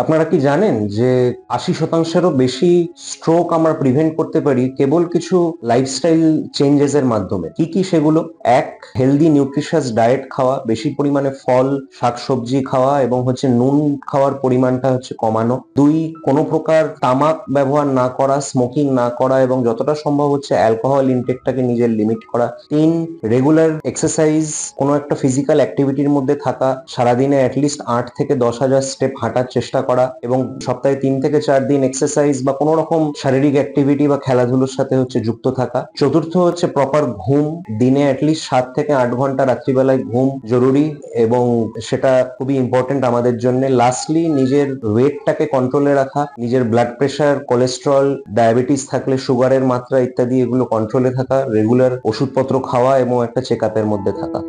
আপনারা কি জানেন যে 80%-এরও বেশি স্ট্রোক আমরা প্রিভেন্ট করতে পারি কেবল কিছু লাইফস্টাইল চেঞ্জেস এর মাধ্যমে? কি কি সেগুলো? এক, হেলদি নিউট্রিশাস ডায়েট খাওয়া, বেশি পরিমাণে ফল শাকসবজি খাওয়া এবং নুন খাওয়ার পরিমাণটা কমানো। দুই, কোনো প্রকার তামাক ব্যবহার না করা, স্মোকিং না করা এবং যতটা সম্ভব অ্যালকোহল ইনটেকটাকে নিজের লিমিট করা। তিন, রেগুলার এক্সারসাইজ, কোনো একটা ফিজিক্যাল অ্যাক্টিভিটির মধ্যে থাকা, সারাদিনে অ্যাটলিস্ট 8 থেকে 10,000 স্টেপ হাঁটার চেষ্টা করা এবং সপ্তাহে 3 থেকে 4 দিন এক্সারসাইজ বা কোনো রকম শারীরিক অ্যাক্টিভিটি বা খেলাধুলোর সাথে যুক্ত থাকা। চতুর্থ প্রপার ঘুম, দিনে অ্যাটলিস্ট 7 থেকে 8 ঘন্টা রাত্রিবেলায় ঘুম জরুরি এবং সেটা খুবই ইম্পর্টেন্ট আমাদের জন্য। লাস্টলি, নিজের ওয়েটটাকে কন্ট্রোলে রাখা, নিজের ব্লাড প্রেশার, কোলেস্ট্রল, ডায়াবেটিস থাকলে সুগারের মাত্রা ইত্যাদি এগুলো কন্ট্রোলে থাকা, রেগুলার ওষুধপত্র খাওয়া এবং একটা চেক আপের মধ্যে থাকা।